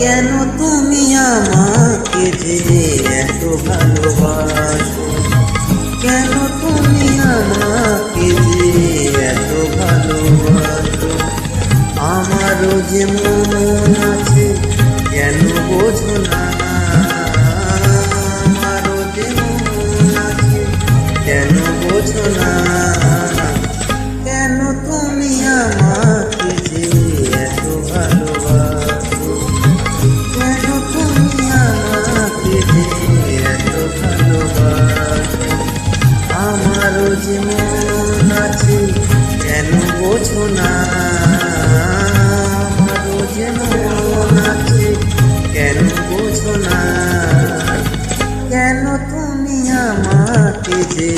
কেন তুমি আমাকে যে এত ভালোবাসো, কেন তুমি আমাকে যে এত ভালোবাসো। আমারও যে মন আছে কেন বোঝো না, আমারও যে মন আছে কেন বোঝো না। কেন তুমি আমাকে যে এত ভালোবাসো, কেন তুমি আমাকে যে এত ভালোবাসো। আমারও যে মন আছে কেন বোঝো না, আমারও যে মন আছে কেন বোঝো না। কেন তুমি আমাকে যে